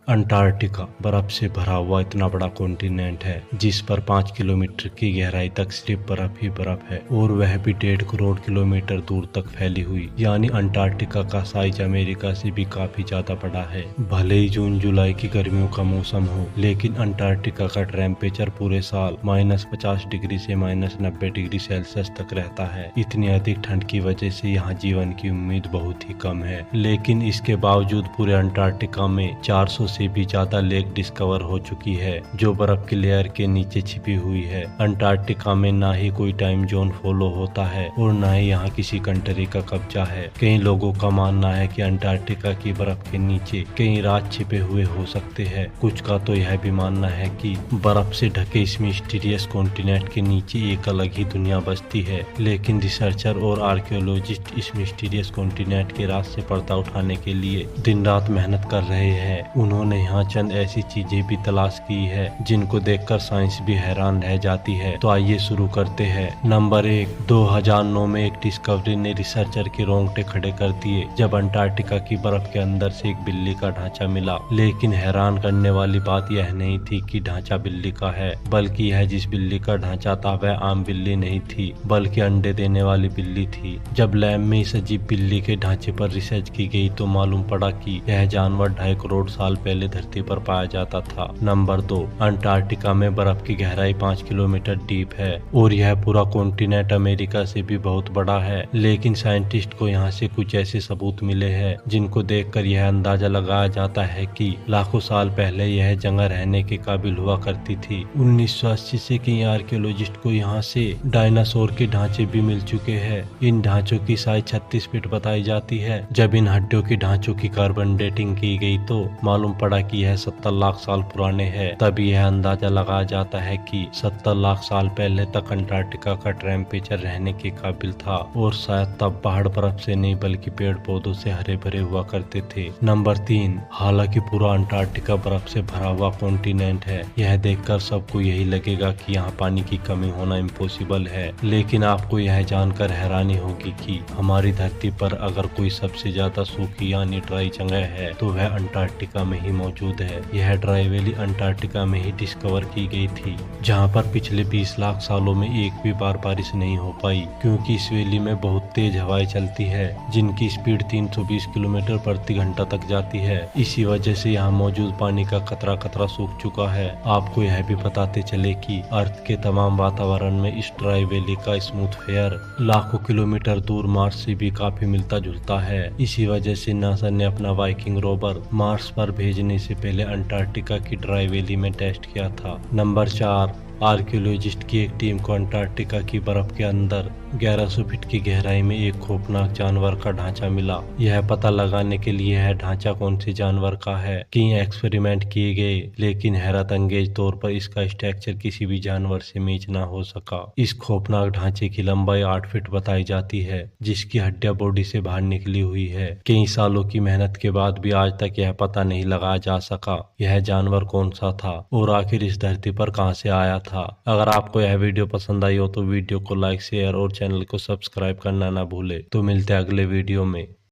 Antarctica बर्फ से भरा हुआ इतना बड़ा कॉन्टिनेंट है जिस पर 5 किलोमीटर की गहराई तक सिर्फ बर्फ ही बर्फ है और वह भी 1.5 करोड़ किलोमीटर दूर तक फैली हुई। यानी अंटार्कटिका का साइज अमेरिका से भी काफी ज्यादा बड़ा है। भले ही जून जुलाई की गर्मियों का मौसम हो, लेकिन अंटार्कटिका का टेम्परेचर पूरे साल -50 डिग्री से -90 डिग्री सेल्सियस तक रहता है। इतनी अधिक ठंड की वजह से यहाँ जीवन की उम्मीद बहुत ही कम है। लेकिन इसके बावजूद पूरे अंटार्कटिका में 400 से भी ज्यादा लेक डिस्कवर हो चुकी है जो बर्फ की लेयर के नीचे छिपी हुई है। अंटार्कटिका में ना ही कोई टाइम जोन फॉलो होता है और ना ही यहाँ किसी कंट्री का कब्जा है। कई लोगों का मानना है कि अंटार्कटिका की बर्फ के नीचे कई राज छिपे हुए हो सकते हैं। कुछ का तो यह भी मानना है कि बर्फ से ढके इस मिस्टीरियस कॉन्टिनेंट के नीचे एक अलग ही दुनिया बसती है। लेकिन रिसर्चर और आर्कियोलॉजिस्ट इस मिस्टीरियस कॉन्टिनेंट के राज से पर्दा उठाने के लिए दिन रात मेहनत कर रहे हैं। उन्होंने यहाँ चंद ऐसी चीजें भी तलाश की है जिनको देखकर साइंस भी हैरान रह जाती है। तो आइए शुरू करते हैं। नंबर 1, 2009 में एक डिस्कवरी ने रिसर्चर के रोंगटे खड़े कर दिए जब अंटार्कटिका की बर्फ के अंदर से एक बिल्ली का ढांचा मिला। लेकिन हैरान करने वाली बात यह नहीं थी कि ढांचा बिल्ली का है, बल्कि यह जिस बिल्ली का ढांचा था वह आम बिल्ली नहीं थी बल्कि अंडे देने वाली बिल्ली थी। जब लैब में इस अजीब बिल्ली के ढांचे पर रिसर्च की गई तो मालूम पड़ा कि यह जानवर 2.5 करोड़ साल पहले धरती पर पाया जाता था। नंबर 2, अंटार्कटिका में बर्फ की गहराई 5 किलोमीटर डीप है और यह पूरा कॉन्टिनेंट अमेरिका से भी बहुत बड़ा है। लेकिन साइंटिस्ट को यहाँ से कुछ ऐसे सबूत मिले हैं जिनको देखकर यह अंदाजा लगाया जाता है कि लाखों साल पहले यह जगह रहने के काबिल हुआ करती थी। 1980 से कई आर्कियोलॉजिस्ट को यहाँ से डायनासोर के ढांचे भी मिल चुके हैं। इन ढांचों की साइज 36 फीट बताई जाती है। जब इन हड्डियों की ढांचों की कार्बन डेटिंग की गई तो मालूम पड़ा कि यह 70 लाख साल पुराने हैं। तभी यह अंदाजा लगाया जाता है कि 70 लाख साल पहले तक अंटार्कटिका का टेम्परेचर रहने के काबिल था और शायद तब पहाड़ बर्फ से नहीं बल्कि पेड़ पौधों से हरे भरे हुआ करते थे। नंबर 3, हालांकि पूरा अंटार्कटिका बर्फ से भरा हुआ कॉन्टिनेंट है, यह देखकर सबको यही लगेगा कि यहाँ पानी की कमी होना इम्पॉसिबल है। लेकिन आपको यह जानकर हैरानी होगी कि हमारी धरती पर अगर कोई सबसे ज्यादा सूखी यानी ड्राई जगह है तो वह अंटार्कटिका में ही मौजूद है। यह ड्राई वैली अंटार्कटिका में ही डिस्कवर की गई थी, जहाँ पर पिछले 20 लाख सालों में एक भी बार बारिश नहीं हो पाई, क्योंकि इस वैली में बहुत तेज हवाएं चलती है जिनकी स्पीड 320 किलोमीटर प्रति घंटा तक जाती है। इसी वजह से यहाँ मौजूद पानी का कतरा कतरा सूख चुका है। आपको यह भी बताते चले कि अर्थ के तमाम वातावरण में इस ड्राई वैली का स्मूथ फेयर लाखों किलोमीटर दूर मार्स से भी काफी मिलता जुलता है। इसी वजह से नासा ने अपना वाइकिंग रोवर मार्स पर भेजने से पहले अंटार्कटिका की ड्राई वैली में टेस्ट किया था। नंबर 4, आर्कियोलॉजिस्ट की एक टीम को अंटार्कटिका की बर्फ के अंदर 1100 फीट की गहराई में एक खौफनाक जानवर का ढांचा मिला। यह पता लगाने के लिए यह ढांचा कौन से जानवर का है कई एक्सपेरिमेंट किए गए, लेकिन हैरत अंगेज तौर पर इसका स्ट्रक्चर किसी भी जानवर से मैच ना हो सका। इस खौफनाक ढांचे की लंबाई 8 फीट बताई जाती है, जिसकी हड्डियां बॉडी से बाहर निकली हुई है। कई सालों की मेहनत के बाद भी आज तक यह पता नहीं लगाया जा सका यह जानवर कौन सा था और आखिर इस धरती पर कहां से आया था। अगर आपको यह वीडियो पसंद आई हो तो वीडियो को लाइक, शेयर और चैनल को सब्सक्राइब करना ना भूले। तो मिलते हैं अगले वीडियो में।